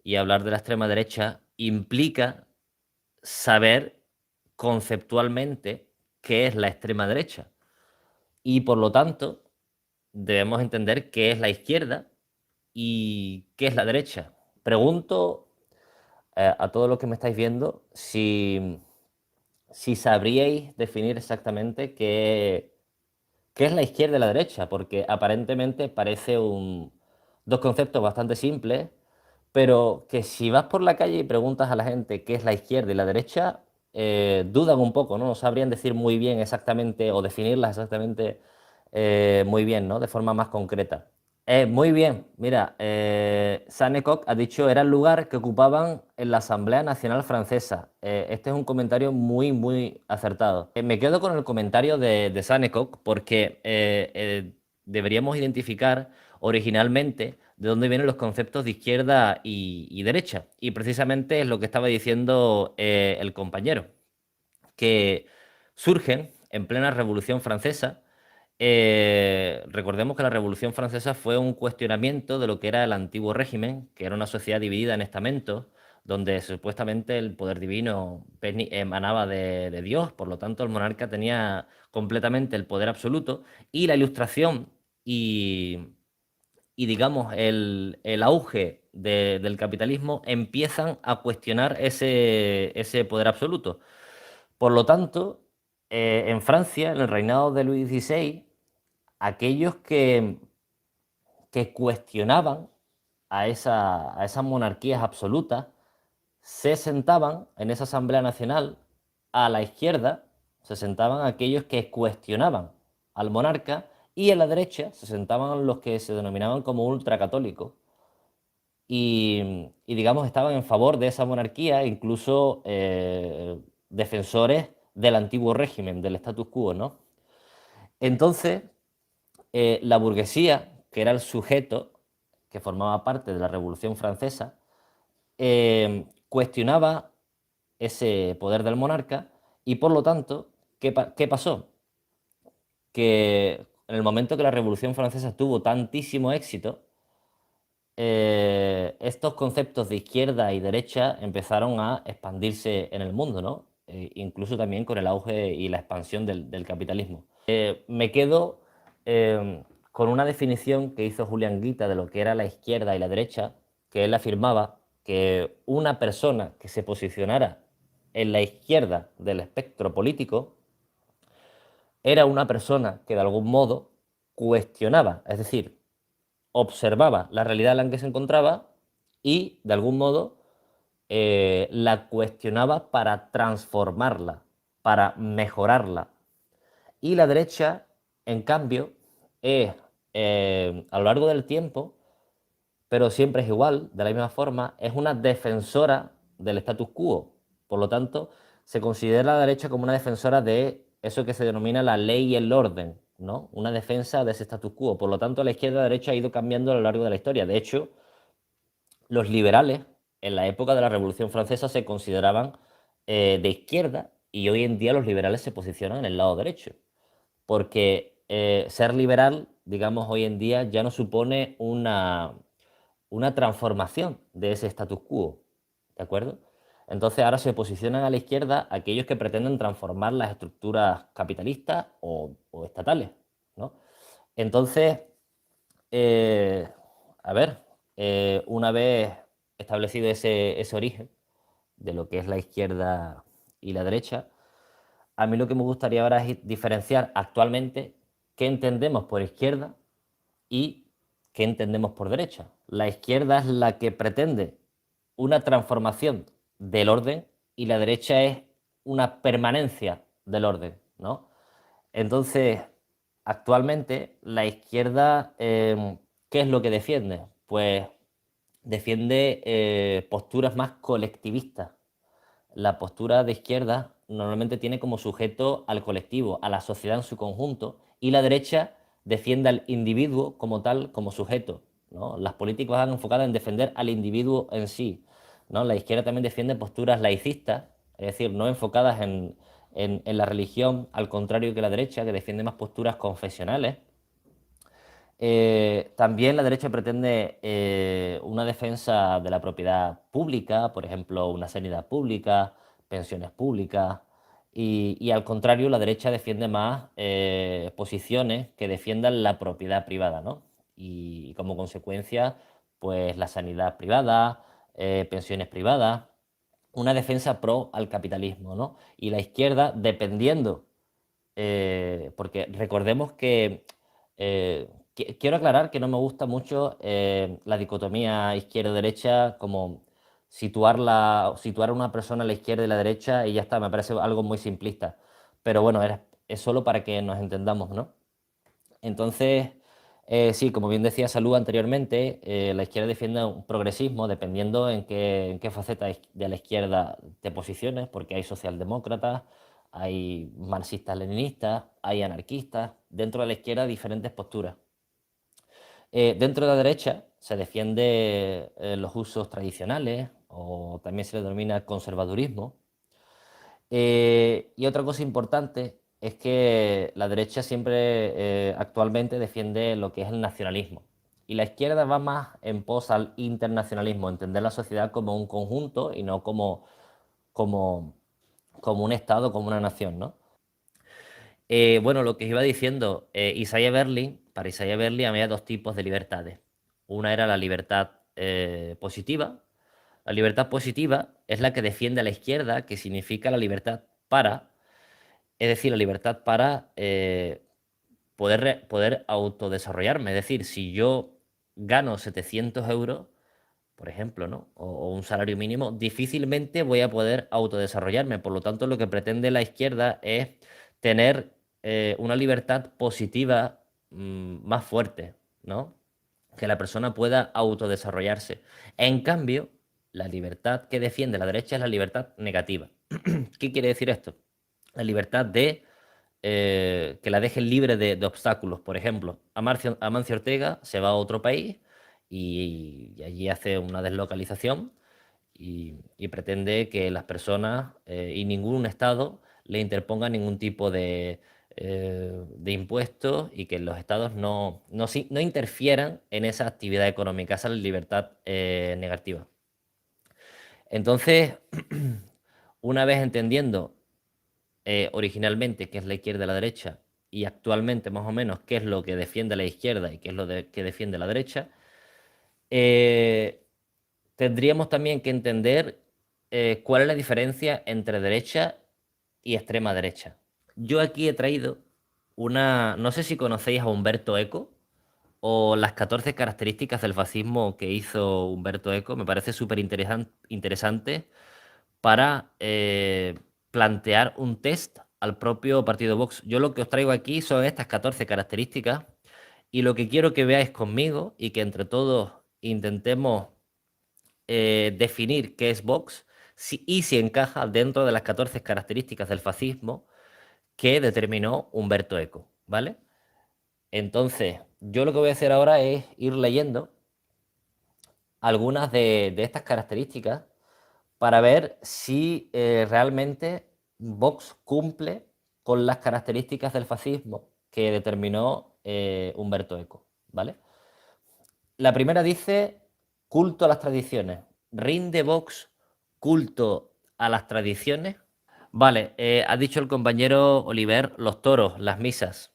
y hablar de la extrema derecha implica saber conceptualmente qué es la extrema derecha. Y por lo tanto, debemos entender qué es la izquierda y qué es la derecha. Pregunto a todos los que me estáis viendo si sabríais definir exactamente qué es la izquierda y la derecha, porque aparentemente parece dos conceptos bastante simples, pero que si vas por la calle y preguntas a la gente qué es la izquierda y la derecha, dudan un poco, ¿no? No sabrían decir muy bien exactamente o definirlas exactamente muy bien, ¿no? De forma más concreta. Muy bien, mira, Sanecoq ha dicho era el lugar que ocupaban en la Asamblea Nacional Francesa. Este es un comentario muy acertado. Me quedo con el comentario de Sanecoq porque deberíamos identificar originalmente de dónde vienen los conceptos de izquierda y derecha. Y precisamente es lo que estaba diciendo el compañero, que surgen en plena Revolución Francesa. Recordemos que la Revolución Francesa fue un cuestionamiento de lo que era el antiguo régimen, que era una sociedad dividida en estamentos, donde supuestamente el poder divino emanaba de Dios, por lo tanto el monarca tenía completamente el poder absoluto, y la Ilustración y digamos, el auge del capitalismo empiezan a cuestionar ese poder absoluto. Por lo tanto, en Francia, en el reinado de Luis XVI, aquellos que cuestionaban a esas monarquías absolutas se sentaban en esa Asamblea Nacional a la izquierda, se sentaban aquellos que cuestionaban al monarca y a la derecha se sentaban los que se denominaban como ultracatólicos y digamos, estaban en favor de esa monarquía, incluso defensores del antiguo régimen, del status quo, ¿no? Entonces, la burguesía, que era el sujeto que formaba parte de la Revolución Francesa, cuestionaba ese poder del monarca y por lo tanto, ¿qué pasó? Que en el momento que la Revolución Francesa tuvo tantísimo éxito, estos conceptos de izquierda y derecha empezaron a expandirse en el mundo, ¿no? Incluso también con el auge y la expansión del capitalismo. Me quedo con una definición que hizo Julián Guita de lo que era la izquierda y la derecha, que él afirmaba que una persona que se posicionara en la izquierda del espectro político era una persona que de algún modo cuestionaba, es decir, observaba la realidad en la que se encontraba y, de algún modo, la cuestionaba para transformarla, para mejorarla. Y la derecha, en cambio, es, a lo largo del tiempo, pero siempre es igual, de la misma forma, es una defensora del status quo. Por lo tanto, se considera la derecha como una defensora de eso que se denomina la ley y el orden, ¿no? Una defensa de ese status quo. Por lo tanto, la izquierda y la derecha ha ido cambiando a lo largo de la historia. De hecho, los liberales en la época de la Revolución Francesa se consideraban de izquierda y hoy en día los liberales se posicionan en el lado derecho. Porque ser liberal, digamos, hoy en día ya no supone una transformación de ese status quo, ¿de acuerdo? Entonces ahora se posicionan a la izquierda aquellos que pretenden transformar las estructuras capitalistas o estatales, ¿no? Entonces, eh, a ver, una vez establecido ese origen de lo que es la izquierda y la derecha, a mí lo que me gustaría ahora es diferenciar actualmente qué entendemos por izquierda y qué entendemos por derecha. La izquierda es la que pretende una transformación del orden y la derecha es una permanencia del orden, ¿no? Entonces, actualmente la izquierda, ¿qué es lo que defiende? Pues defiende posturas más colectivistas. La postura de izquierda normalmente tiene como sujeto al colectivo, a la sociedad en su conjunto, y la derecha defiende al individuo como tal, como sujeto, ¿no? Las políticas van enfocadas en defender al individuo en sí, ¿no? La izquierda también defiende posturas laicistas, es decir, no enfocadas en la religión, al contrario que la derecha, que defiende más posturas confesionales. También la derecha pretende una defensa de la propiedad pública, por ejemplo, una sanidad pública, pensiones públicas, y al contrario, la derecha defiende más posiciones que defiendan la propiedad privada, ¿no? Y como consecuencia, pues la sanidad privada, pensiones privadas, una defensa pro al capitalismo, ¿no? Y la izquierda, dependiendo porque recordemos que quiero aclarar que no me gusta mucho la dicotomía izquierda-derecha, como situar a una persona a la izquierda y la derecha y ya está, me parece algo muy simplista. Pero bueno, es solo para que nos entendamos, ¿no? Entonces, sí, como bien decía Salud anteriormente, la izquierda defiende un progresismo dependiendo en qué faceta de la izquierda te posiciones, porque hay socialdemócratas, hay marxistas-leninistas, hay anarquistas, dentro de la izquierda diferentes posturas. Dentro de la derecha se defiende los usos tradicionales o también se le denomina conservadurismo. Y otra cosa importante es que la derecha siempre actualmente defiende lo que es el nacionalismo. Y la izquierda va más en pos al internacionalismo, entender la sociedad como un conjunto y no como, como un Estado, como una nación, ¿no? Bueno, lo que iba diciendo, Isaiah Berlin, para Isaiah Berlin había dos tipos de libertades. Una era la libertad positiva. La libertad positiva es la que defiende a la izquierda, que significa la libertad para, es decir, la libertad para poder autodesarrollarme. Es decir, si yo gano 700 euros, por ejemplo, ¿no? O un salario mínimo, difícilmente voy a poder autodesarrollarme. Por lo tanto, lo que pretende la izquierda es tener una libertad positiva más fuerte, ¿no? Que la persona pueda autodesarrollarse. En cambio, la libertad que defiende la derecha es la libertad negativa. ¿Qué quiere decir esto? La libertad de que la dejen libre de obstáculos. Por ejemplo, Amancio Ortega se va a otro país y allí hace una deslocalización y pretende que las personas y ningún Estado le interponga ningún tipo de impuestos y que los Estados no interfieran en esa actividad económica, esa es la libertad negativa. Entonces, una vez entendiendo originalmente qué es la izquierda y la derecha y actualmente más o menos qué es lo que defiende la izquierda y qué es lo que defiende la derecha, eh, tendríamos también que entender cuál es la diferencia entre derecha y extrema derecha. Yo aquí he traído no sé si conocéis a Humberto Eco o las 14 características del fascismo que hizo Humberto Eco, me parece súper interesante para plantear un test al propio partido Vox. Yo lo que os traigo aquí son estas 14 características y lo que quiero que veáis conmigo y que entre todos intentemos definir qué es Vox y si encaja dentro de las 14 características del fascismo que determinó Humberto Eco, ¿vale? Entonces, yo lo que voy a hacer ahora es ir leyendo algunas de estas características para ver si realmente Vox cumple con las características del fascismo que determinó Humberto Eco, ¿vale? La primera dice culto a las tradiciones. ¿Rinde Vox culto a las tradiciones? Vale, ha dicho el compañero Oliver, los toros, las misas.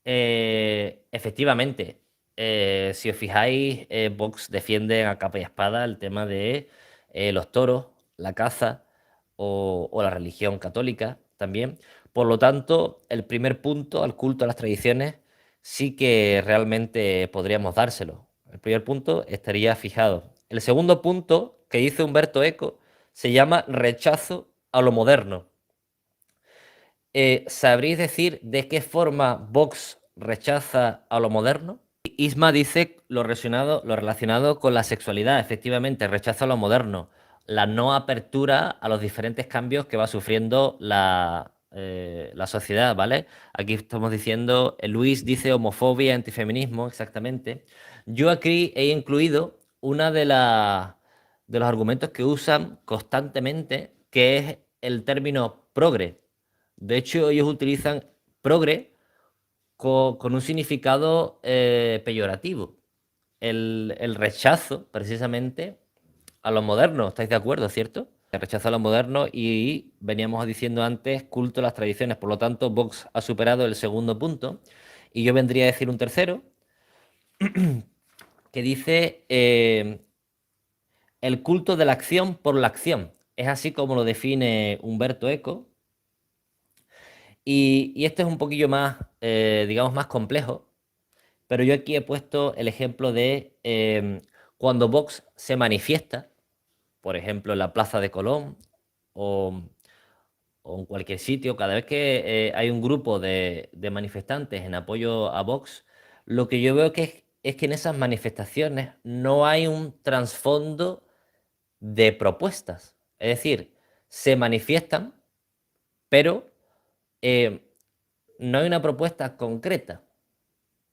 Efectivamente, si os fijáis, Vox defiende a capa y espada el tema de los toros, la caza o la religión católica también. Por lo tanto, el primer punto, al culto a las tradiciones, sí que realmente podríamos dárselo. El primer punto estaría fijado. El segundo punto que dice Humberto Eco se llama rechazo a lo moderno. ¿Sabréis decir de qué forma Vox rechaza a lo moderno? Isma dice lo relacionado con la sexualidad, efectivamente, rechaza lo moderno, la no apertura a los diferentes cambios que va sufriendo la sociedad, ¿vale? Aquí estamos diciendo, Luis dice homofobia, antifeminismo, exactamente. Yo aquí he incluido una de los argumentos que usan constantemente, que es el término progre. De hecho, ellos utilizan progre con un significado peyorativo. El rechazo, precisamente, a lo moderno. ¿Estáis de acuerdo, cierto? El rechazo a lo moderno y veníamos diciendo antes culto a las tradiciones. Por lo tanto, Vox ha superado el segundo punto. Y yo vendría a decir un tercero que dice el culto de la acción por la acción. Es así como lo define Humberto Eco. Y este es un poquillo más, digamos, más complejo. Pero yo aquí he puesto el ejemplo de cuando Vox se manifiesta, por ejemplo, en la Plaza de Colón o, o en cualquier sitio, cada vez que hay un grupo de manifestantes en apoyo a Vox, lo que yo veo es que en esas manifestaciones no hay un trasfondo de propuestas. Es decir, se manifiestan, pero eh, no hay una propuesta concreta.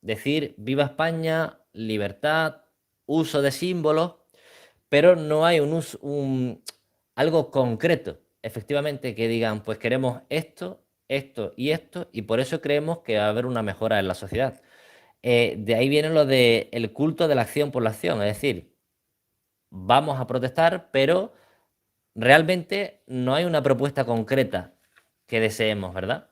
Decir viva España, libertad, uso de símbolos, pero no hay algo concreto, efectivamente, que digan, pues queremos esto, esto y esto, y por eso creemos que va a haber una mejora en la sociedad. De ahí viene lo de el culto de la acción por la acción, es decir, vamos a protestar, pero realmente no hay una propuesta concreta que deseemos, ¿verdad?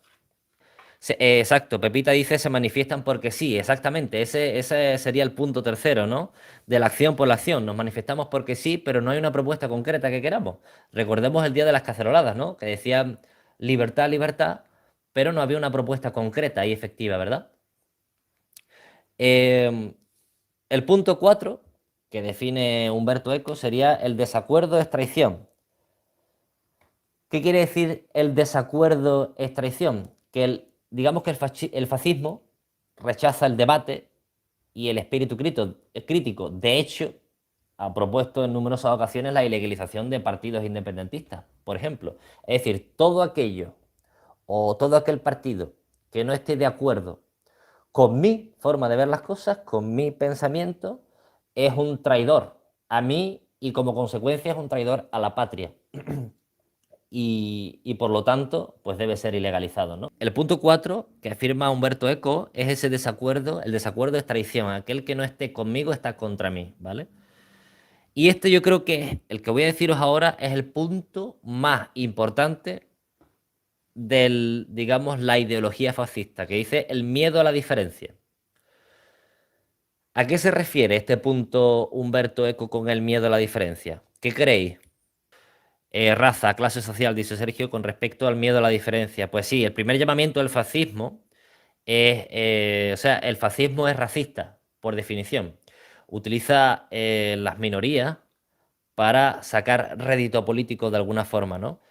Exacto, Pepita dice se manifiestan porque sí, exactamente, ese sería el punto tercero, ¿no? De la acción por la acción, nos manifestamos porque sí, pero no hay una propuesta concreta que queramos. Recordemos el día de las caceroladas, ¿no? Que decían libertad, libertad, pero no había una propuesta concreta y efectiva, ¿verdad? Eh, el punto 4 que define Humberto Eco sería el desacuerdo es traición. ¿Qué quiere decir el desacuerdo es traición? Que digamos que el fascismo rechaza el debate y el espíritu crítico. De hecho, ha propuesto en numerosas ocasiones la ilegalización de partidos independentistas, por ejemplo. Es decir, todo aquello o todo aquel partido que no esté de acuerdo con mi forma de ver las cosas, con mi pensamiento, es un traidor a mí y como consecuencia es un traidor a la patria y por lo tanto, pues debe ser ilegalizado, ¿no? El punto 4 que afirma Humberto Eco es ese desacuerdo, el desacuerdo es traición, aquel que no esté conmigo está contra mí, ¿vale? Y este yo creo que el que voy a deciros ahora es el punto más importante del, digamos, la ideología fascista, que dice el miedo a la diferencia. ¿A qué se refiere este punto Humberto Eco con el miedo a la diferencia? ¿Qué creéis? Raza, clase social, dice Sergio, con respecto al miedo a la diferencia. Pues sí, el primer llamamiento del fascismo es, o sea, el fascismo es racista, por definición. Utiliza las minorías para sacar rédito político de alguna forma, ¿no?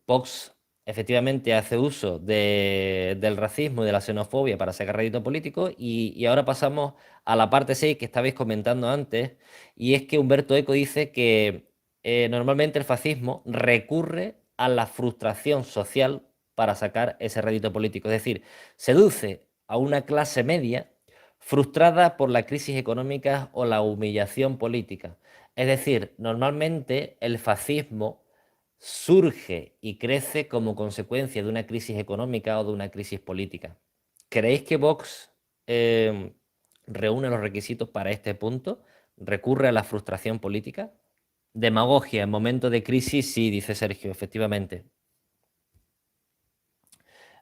Vox efectivamente hace uso del racismo y de la xenofobia para sacar rédito político y ahora pasamos a la parte 6 que estabais comentando antes y es que Humberto Eco dice que normalmente el fascismo recurre a la frustración social para sacar ese rédito político, es decir, seduce a una clase media frustrada por la crisis económica o la humillación política. Es decir, normalmente el fascismo surge y crece como consecuencia de una crisis económica o de una crisis política. ¿Creéis que Vox eh, reúne los requisitos para este punto? ¿Recurre a la frustración política? Demagogia en momentos de crisis, sí, dice Sergio, efectivamente.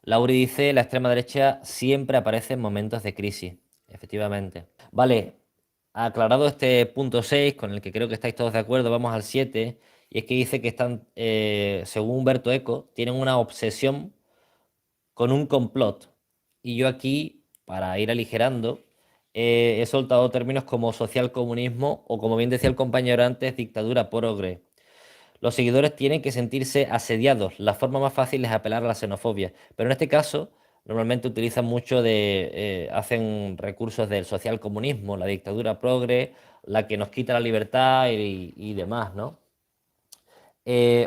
Lauri dice, la extrema derecha siempre aparece en momentos de crisis, efectivamente. Vale, aclarado este punto 6, con el que creo que estáis todos de acuerdo, vamos al 7, y es que dice que están, según Humberto Eco, tienen una obsesión con un complot. Y yo aquí, para ir aligerando, he soltado términos como socialcomunismo o, como bien decía el compañero antes, dictadura progre. Los seguidores tienen que sentirse asediados. La forma más fácil es apelar a la xenofobia. Pero en este caso, normalmente utilizan mucho hacen recursos del socialcomunismo, la dictadura progre, la que nos quita la libertad y demás, ¿no?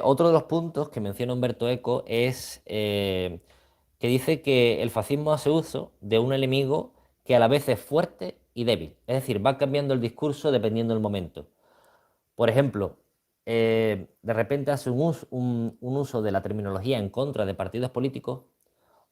Otro de los puntos que menciona Humberto Eco es que dice que el fascismo hace uso de un enemigo que a la vez es fuerte y débil. Es decir, va cambiando el discurso dependiendo del momento. Por ejemplo, de repente hace un uso de la terminología en contra de partidos políticos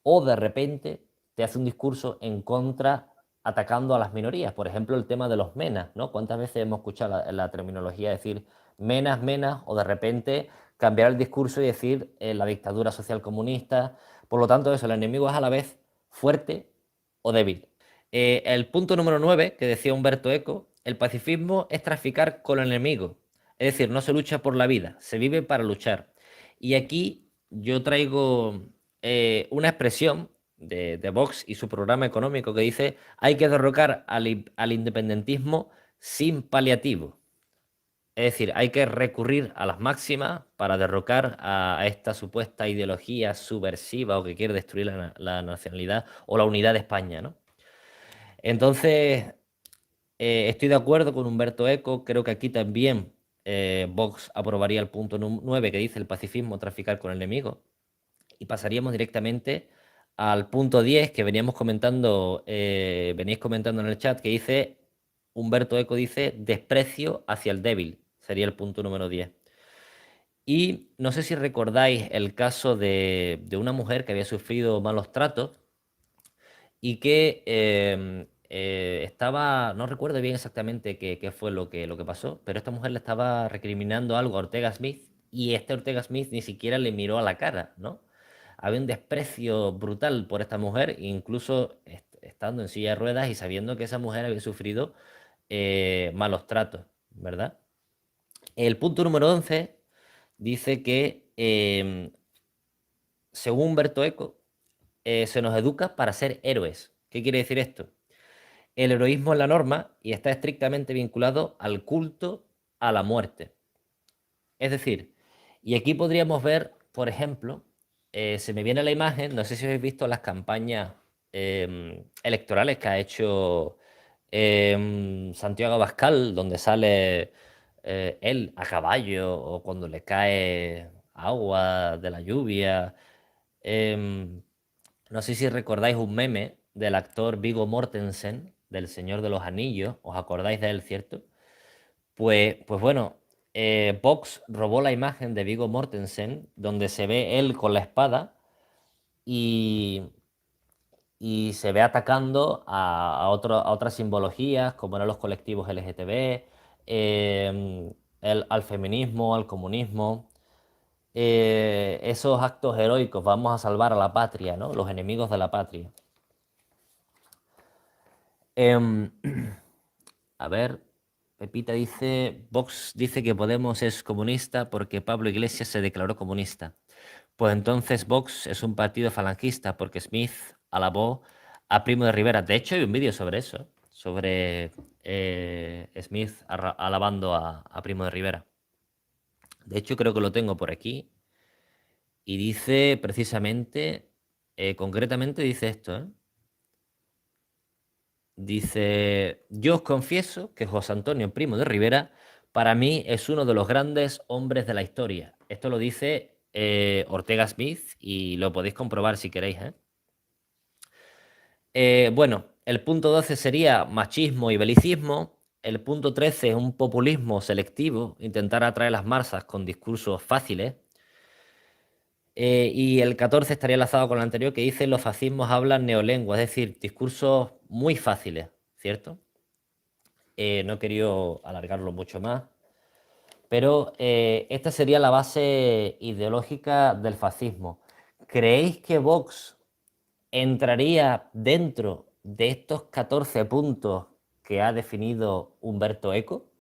o de repente te hace un discurso en contra, atacando a las minorías. Por ejemplo, el tema de los menas, ¿no? ¿Cuántas veces hemos escuchado la terminología decir menas, menas, o de repente cambiar el discurso y decir la dictadura social comunista? Por lo tanto, eso, el enemigo es a la vez fuerte o débil. El punto número 9, que decía Humberto Eco, el pacifismo es traficar con el enemigo. Es decir, no se lucha por la vida, se vive para luchar. Y aquí yo traigo una expresión de Vox y su programa económico que dice: hay que derrocar al independentismo sin paliativo. Es decir, hay que recurrir a las máximas para derrocar a esta supuesta ideología subversiva o que quiere destruir la nacionalidad o la unidad de España, ¿no? Entonces, estoy de acuerdo con Humberto Eco, creo que aquí también Vox aprobaría el punto 9 que dice el pacifismo traficar con el enemigo, y pasaríamos directamente al punto 10 que veníais comentando en el chat, que dice, Humberto Eco dice, desprecio hacia el débil, sería el punto número 10. Y no sé si recordáis el caso de una mujer que había sufrido malos tratos y que estaba, no recuerdo bien exactamente qué fue lo que pasó, pero esta mujer le estaba recriminando algo a Ortega Smith y este Ortega Smith ni siquiera le miró a la cara, ¿no? Había un desprecio brutal por esta mujer, incluso estando en silla de ruedas y sabiendo que esa mujer había sufrido malos tratos, ¿verdad? El punto número 11 dice que, según Humberto Eco, se nos educa para ser héroes. ¿Qué quiere decir esto? El heroísmo es la norma y está estrictamente vinculado al culto a la muerte. Es decir, y aquí podríamos ver, por ejemplo, se me viene la imagen, no sé si habéis visto las campañas electorales que ha hecho Santiago Abascal, donde sale él a caballo o cuando le cae agua de la lluvia. Em, no sé si recordáis un meme del actor Viggo Mortensen, del Señor de los Anillos, ¿os acordáis de él, cierto? Pues bueno, Vox robó la imagen de Viggo Mortensen, donde se ve él con la espada y, y se ve atacando a otras simbologías, como eran los colectivos LGTB, al feminismo, al comunismo. Esos actos heroicos, vamos a salvar a la patria, ¿no? Los enemigos de la patria. Em, a ver, Pepita dice, Vox dice que Podemos es comunista porque Pablo Iglesias se declaró comunista. Pues entonces Vox es un partido falangista porque Smith alabó a Primo de Rivera. De hecho, hay un vídeo sobre eso, sobre Smith alabando a Primo de Rivera. De hecho, creo que lo tengo por aquí. Y dice precisamente, concretamente dice esto, ¿eh? Dice, yo os confieso que José Antonio Primo de Rivera para mí es uno de los grandes hombres de la historia. Esto lo dice Ortega Smith y lo podéis comprobar si queréis, ¿eh? Bueno, el punto 12 sería machismo y belicismo. El punto 13 es un populismo selectivo, intentar atraer las masas con discursos fáciles. Y el 14 estaría enlazado con el anterior que dice los fascismos hablan neolengua, es decir, discursos muy fáciles, ¿cierto? No he querido alargarlo mucho más, pero esta sería la base ideológica del fascismo. ¿Creéis que Vox entraría dentro de estos 14 puntos que ha definido Humberto Eco?